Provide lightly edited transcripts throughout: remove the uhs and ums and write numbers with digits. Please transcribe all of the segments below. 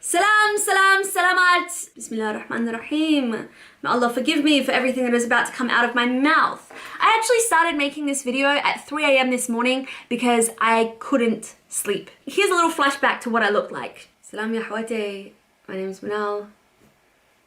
Salam, salam, salamat. Bismillah ar-Rahman ar-Rahim. May Allah forgive me for everything that is about to come out of my mouth. I actually started making this video at 3 a.m. this morning because I couldn't sleep. Here's a little flashback to what I looked like. Salam ya hawate. My name is Manal.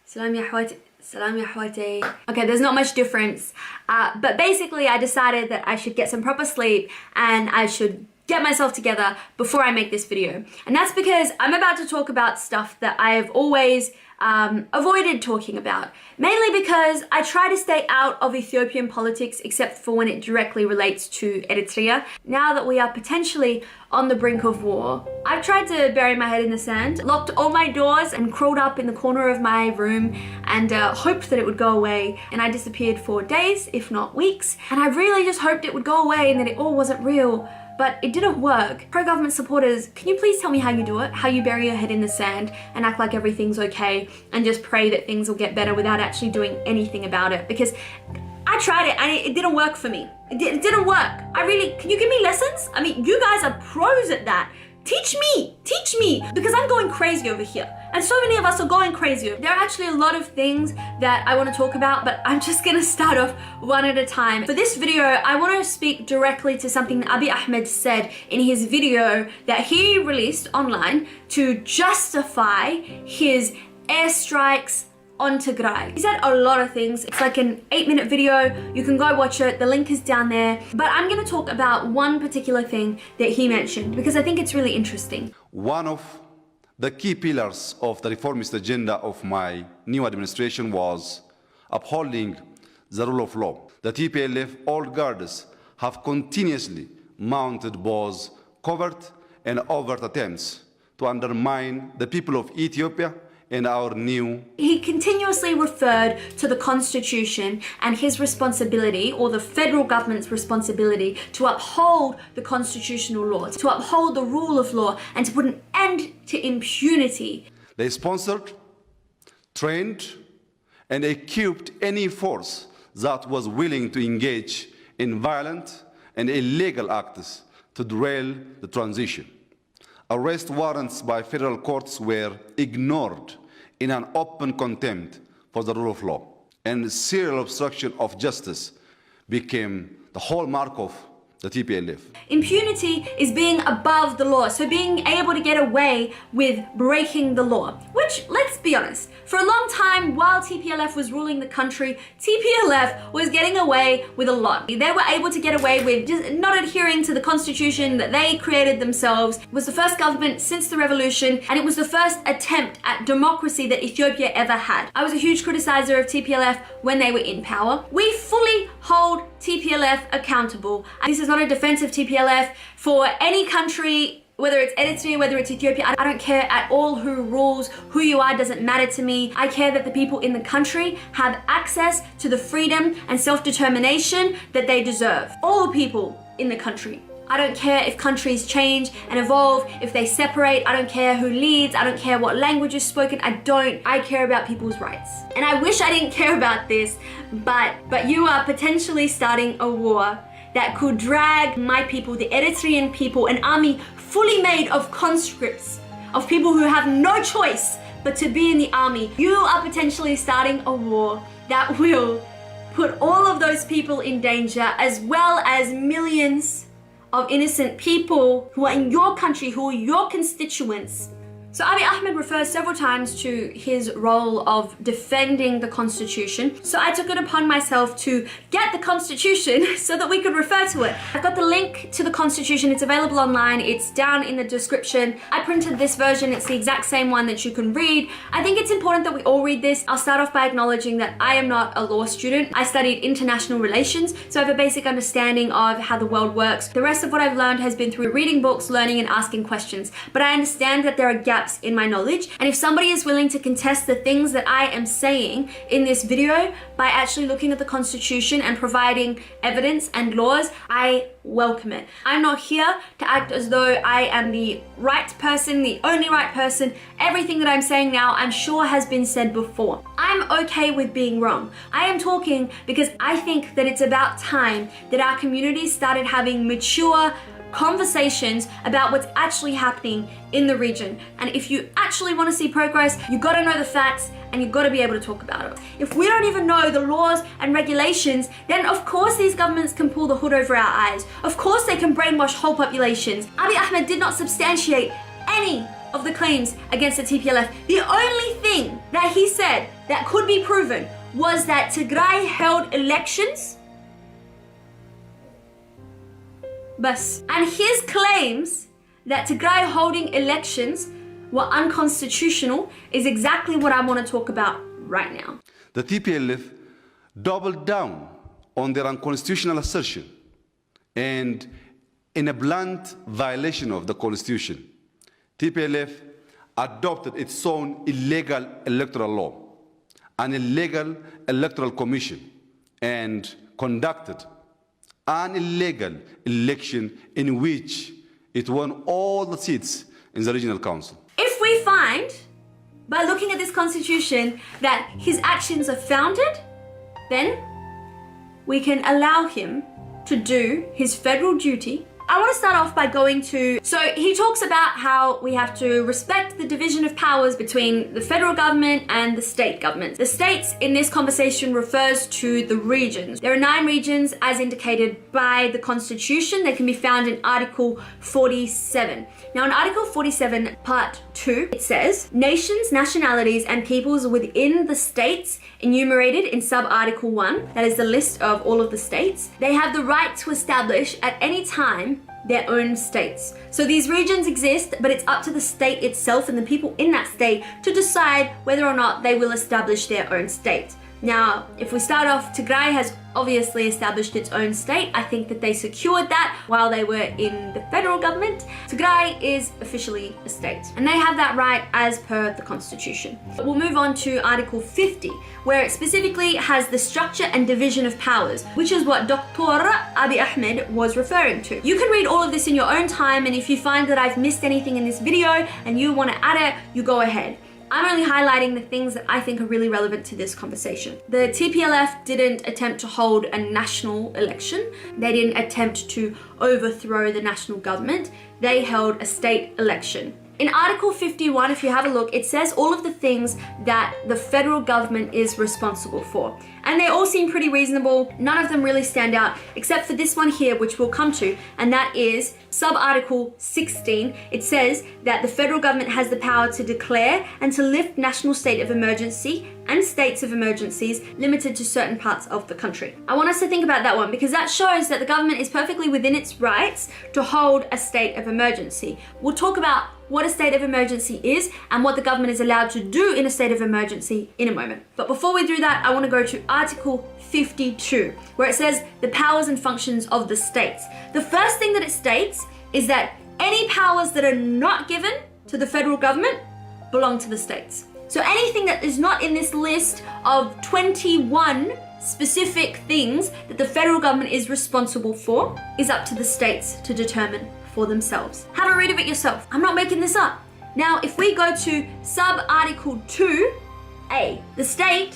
Salam ya hawate. Salam ya hawate. Okay, there's not much difference. But basically I decided that I should get some proper sleep and I should get myself together before I make this video. And that's because I'm about to talk about stuff that I've always avoided talking about. Mainly because I try to stay out of Ethiopian politics except for when it directly relates to Eritrea. Now that we are potentially on the brink of war, I've tried to bury my head in the sand, locked all my doors and crawled up in the corner of my room and hoped that it would go away. And I disappeared for days, if not weeks. And I really just hoped it would go away and that it all wasn't real. But it didn't work. Pro-government supporters, can you please tell me how you do it? How you bury your head in the sand and act like everything's okay and just pray that things will get better without actually doing anything about it? Because I tried it and it didn't work for me. It didn't work. Can you give me lessons? I mean, you guys are pros at that. Teach me, because I'm going crazy over here. And so many of us are going crazy. There are actually a lot of things that I want to talk about, but I'm just gonna start off one at a time. For this video, I want to speak directly to something that Abiy Ahmed said in his video that he released online to justify his airstrikes on Tigray. He said a lot of things. It's like an 8-minute video. You can go watch it. The link is down there. But I'm going to talk about one particular thing that he mentioned because I think it's really interesting. One of the key pillars of the reformist agenda of my new administration was upholding the rule of law. The TPLF old guards have continuously mounted both covert and overt attempts to undermine the people of Ethiopia and our new. He continuously referred to the Constitution and his responsibility, or the federal government's responsibility, to uphold the constitutional law, to uphold the rule of law, and to put an end to impunity. They sponsored, trained, and equipped any force that was willing to engage in violent and illegal acts to derail the transition. Arrest warrants by federal courts were ignored in an open contempt for the rule of law, and serial obstruction of justice became the hallmark of the TPLF. Impunity is being above the law, so being able to get away with breaking the law. Which, let's be honest, for a long time while TPLF was ruling the country, TPLF was getting away with a lot. They were able to get away with just not adhering to the constitution that they created themselves. It was the first government since the revolution, and it was the first attempt at democracy that Ethiopia ever had. I was a huge criticizer of TPLF when they were in power. We fully hold TPLF accountable. This is not a defense of TPLF for any country, whether it's Eritrea, whether it's Ethiopia. I don't care at all who rules, who you are, doesn't matter to me. I care that the people in the country have access to the freedom and self-determination that they deserve. All people in the country. I don't care if countries change and evolve, if they separate. I don't care who leads. I don't care what language is spoken. I care about people's rights. And I wish I didn't care about this, but you are potentially starting a war that could drag my people, the Eritrean people, an army fully made of conscripts, of people who have no choice but to be in the army. You are potentially starting a war that will put all of those people in danger, as well as millions of innocent people who are in your country, who are your constituents. So Abiy Ahmed refers several times to his role of defending the Constitution. So I took it upon myself to get the Constitution so that we could refer to it. I've got the link to the Constitution. It's available online. It's down in the description. I printed this version. It's the exact same one that you can read. I think it's important that we all read this. I'll start off by acknowledging that I am not a law student. I studied international relations, so I have a basic understanding of how the world works. The rest of what I've learned has been through reading books, learning, and asking questions. But I understand that there are gaps in my knowledge, and if somebody is willing to contest the things that I am saying in this video by actually looking at the Constitution and providing evidence and laws, I welcome it. I'm not here to act as though I am the right person, the only right person. Everything that I'm saying now, I'm sure has been said before. I'm okay with being wrong. I am talking because I think that it's about time that our community started having mature conversations about what's actually happening in the region. And if you actually want to see progress, you got to know the facts and you've got to be able to talk about it. If we don't even know the laws and regulations, then of course these governments can pull the hood over our eyes. Of course they can brainwash whole populations. Abiy Ahmed did not substantiate any of the claims against the TPLF. The only thing that he said that could be proven was that Tigray held elections. Bas. And his claims that Tigray holding elections were unconstitutional is exactly what I want to talk about right now. The TPLF doubled down on their unconstitutional assertion, and in a blunt violation of the Constitution, TPLF adopted its own illegal electoral law, an illegal electoral commission, and conducted an illegal election in which it won all the seats in the regional council. If we find, by looking at this constitution, that his actions are founded, then we can allow him to do his federal duty. I want to start off by going to, so he talks about how we have to respect the division of powers between the federal government and the state government. The states in this conversation refers to the regions. There are 9 regions as indicated by the Constitution. They can be found in Article 47. Now in Article 47, Part 2, it says, nations, nationalities, and peoples within the states enumerated in sub-Article 1, that is the list of all of the states, they have the right to establish at any time their own states. So these regions exist, but it's up to the state itself and the people in that state to decide whether or not they will establish their own state. Now, if we start off, Tigray has obviously established its own state. I think that they secured that while they were in the federal government. Tigray is officially a state, and they have that right as per the Constitution. We'll move on to Article 50, where it specifically has the structure and division of powers, which is what Dr. Abiy Ahmed was referring to. You can read all of this in your own time, and if you find that I've missed anything in this video and you want to add it, you go ahead. I'm only highlighting the things that I think are really relevant to this conversation. The TPLF didn't attempt to hold a national election. They didn't attempt to overthrow the national government. They held a state election. In Article 51, if you have a look, it says all of the things that the federal government is responsible for. And they all seem pretty reasonable. None of them really stand out, except for this one here, which we'll come to, and that is sub-Article 16. It says that the federal government has the power to declare and to lift national state of emergency and states of emergencies limited to certain parts of the country. I want us to think about that one because that shows that the government is perfectly within its rights to hold a state of emergency. We'll talk about what a state of emergency is and what the government is allowed to do in a state of emergency in a moment. But before we do that, I want to go to Article 52, where it says the powers and functions of the states. The first thing that it states is that any powers that are not given to the federal government belong to the states. So anything that is not in this list of 21 specific things that the federal government is responsible for is up to the states to determine for themselves. Have a read of it yourself. I'm not making this up. Now, if we go to sub-Article 2A, the state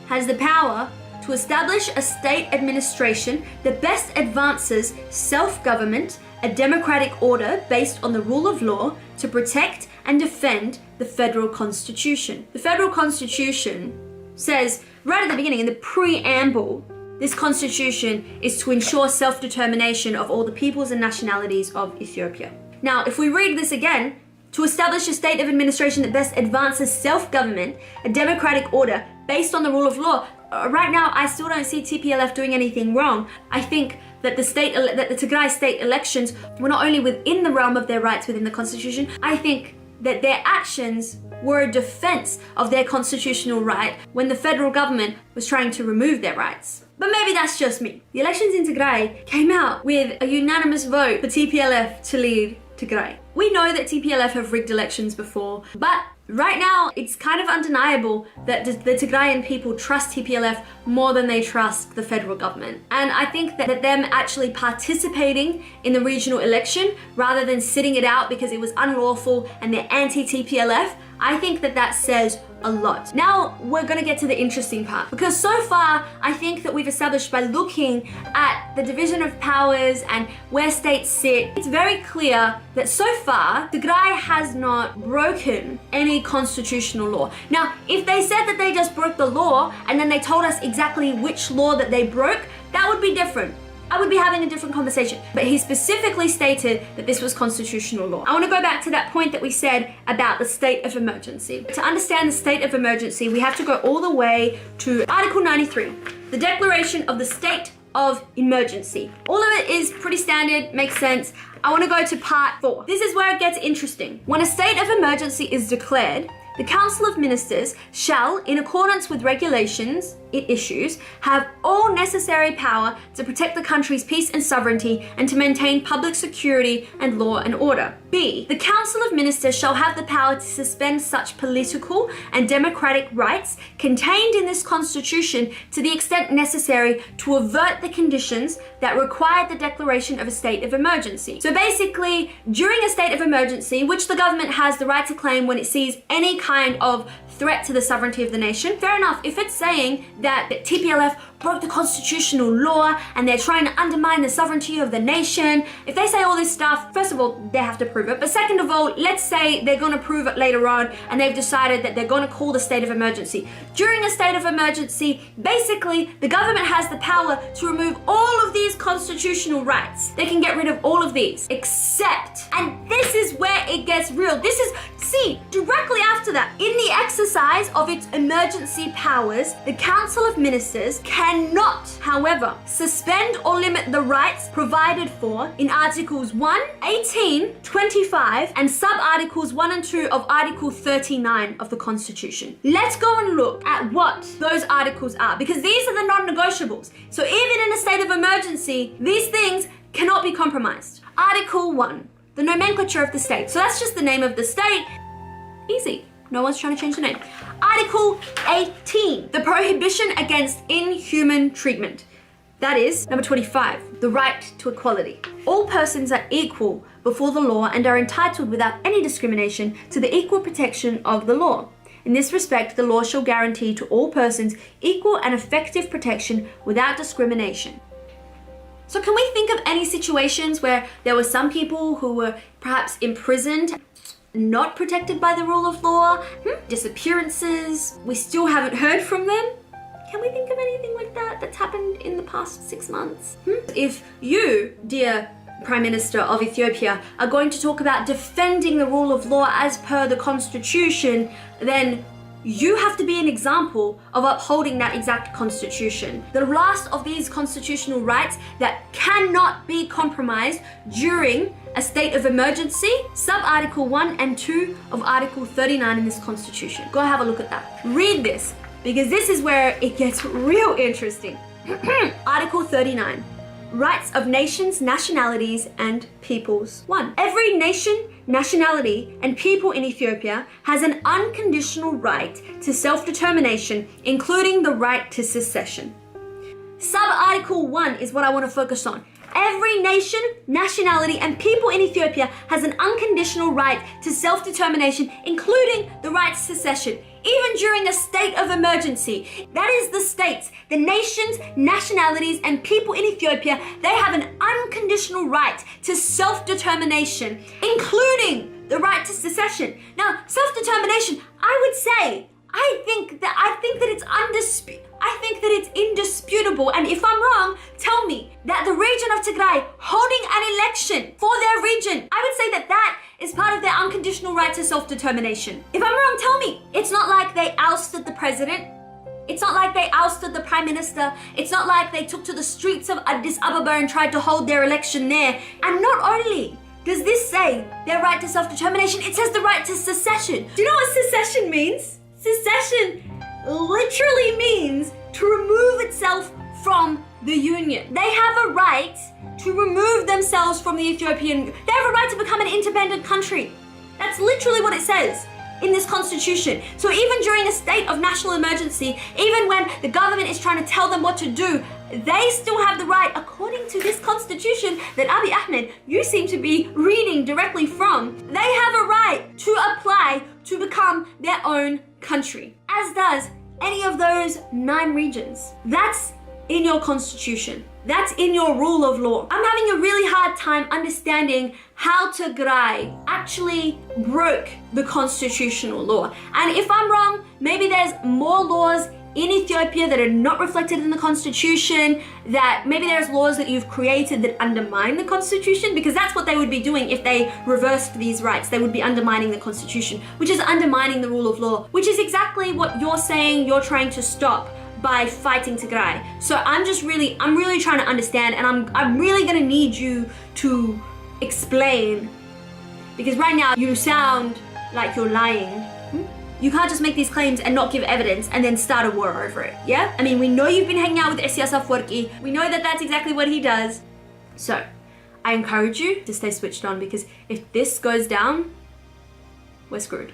has the power to establish a state administration that best advances self-government, a democratic order based on the rule of law to protect and defend the federal constitution. The federal constitution says right at the beginning in the preamble, this constitution is to ensure self-determination of all the peoples and nationalities of Ethiopia. Now, if we read this again, to establish a state of administration that best advances self-government, a democratic order based on the rule of law. Right now, I still don't see TPLF doing anything wrong. I think that the Tigray state elections were not only within the realm of their rights within the constitution, I think that their actions were a defense of their constitutional right when the federal government was trying to remove their rights. But maybe that's just me. The elections in Tigray came out with a unanimous vote for TPLF to lead Tigray. We know that TPLF have rigged elections before, but right now it's kind of undeniable that the Tigrayan people trust TPLF more than they trust the federal government. And I think that them actually participating in the regional election rather than sitting it out because it was unlawful and they're anti-TPLF, I think that that says a lot. Now we're gonna get to the interesting part, because so far I think that we've established by looking at the division of powers and where states sit, it's very clear that so far Tigray has not broken any constitutional law. Now, if they said that they just broke the law and then they told us exactly which law that they broke, that would be different. I would be having a different conversation. But he specifically stated that this was constitutional law. I want to go back to that point that we said about the state of emergency. To understand the state of emergency, we have to go all the way to Article 93, the Declaration of the State of Emergency. All of it is pretty standard, makes sense. I want to go to part 4. This is where it gets interesting. When a state of emergency is declared, the Council of Ministers shall, in accordance with regulations it issues, have all necessary power to protect the country's peace and sovereignty and to maintain public security and law and order. B. The Council of Ministers shall have the power to suspend such political and democratic rights contained in this Constitution to the extent necessary to avert the conditions that required the declaration of a state of emergency. So basically, during a state of emergency, which the government has the right to claim when it sees any kind of threat to the sovereignty of the nation, fair enough. If it's saying that TPLF broke the constitutional law and they're trying to undermine the sovereignty of the nation, if they say all this stuff, first of all, they have to prove it. But second of all, let's say they're going to prove it later on and they've decided that they're going to call the state of emergency. During a state of emergency, basically, the government has the power to remove all of these constitutional rights. They can get rid of all of these, except, and this is where it gets real. This is, see, directly after that, in the exercise of its emergency powers, the Council of Ministers cannot, however, suspend or limit the rights provided for in Articles 1, 18, 25, and sub-articles 1 and 2 of Article 39 of the Constitution. Let's go and look at what those articles are, because these are the non-negotiables. So even in a state of emergency, these things cannot be compromised. Article 1, the nomenclature of the state. So that's just the name of the state. Easy. No one's trying to change the name. Article 18, the prohibition against inhuman treatment. That is number 25, the right to equality. All persons are equal before the law and are entitled without any discrimination to the equal protection of the law. In this respect, the law shall guarantee to all persons equal and effective protection without discrimination. So can we think of any situations where there were some people who were perhaps imprisoned, not protected by the rule of law? Disappearances, we still haven't heard from them? Can we think of anything like that that's happened in the past 6 months? If you, dear Prime Minister of Ethiopia, are going to talk about defending the rule of law as per the Constitution, then you have to be an example of upholding that exact Constitution. The last of these constitutional rights that cannot be compromised during a state of emergency, sub-article 1 and 2 of Article 39 in this Constitution. Go have a look at that. Read this, because this is where it gets real interesting. Article 39. Rights of nations, nationalities, and peoples. 1. Every nation, nationality, and people in Ethiopia has an unconditional right to self-determination, including the right to secession. Sub-article 1 is what I want to focus on. Every nation, nationality, and people in Ethiopia has an unconditional right to self-determination, including the right to secession, even during a state of emergency. That is the states, the nations, nationalities, and people in Ethiopia, they have an unconditional right to self-determination, including the right to secession. Now, self-determination, I would say, I think that it's indisputable, and if I'm wrong, tell me, that the region of Tigray holding an election for their region, I would say that is part of their unconditional right to self-determination. If I'm wrong, tell me. It's not like they ousted the president. It's not like they ousted the prime minister. It's not like they took to the streets of Addis Ababa and tried to hold their election there. And not only does this say their right to self-determination, it says the right to secession. Do you know what secession means? Secession literally means to remove itself from the union. They have a right to remove themselves from the Ethiopian. They have a right to become an independent country. That's literally what it says. in this constitution. So even during a state of national emergency, even when the government is trying to tell them what to do, they still have the right, according to this constitution that Abiy Ahmed, you seem to be reading directly from, they have a right to apply to become their own country, as does any of those 9 regions. That's in your constitution. That's in your rule of law. I'm having a really hard time understanding how Tigray actually broke the constitutional law. And if I'm wrong, maybe there's more laws in Ethiopia that are not reflected in the constitution, that maybe there's laws that you've created that undermine the constitution, because that's what they would be doing if they reversed these rights. They would be undermining the constitution, which is undermining the rule of law, which is exactly what you're saying you're trying to stop by fighting Tigray. So I'm really trying to understand, and I'm really gonna need you to explain, because right now you sound like you're lying. You can't just make these claims and not give evidence and then start a war over it, yeah? I mean, we know you've been hanging out with Isias Afwerki. We know that that's exactly what he does. So, I encourage you to stay switched on, because if this goes down, we're screwed.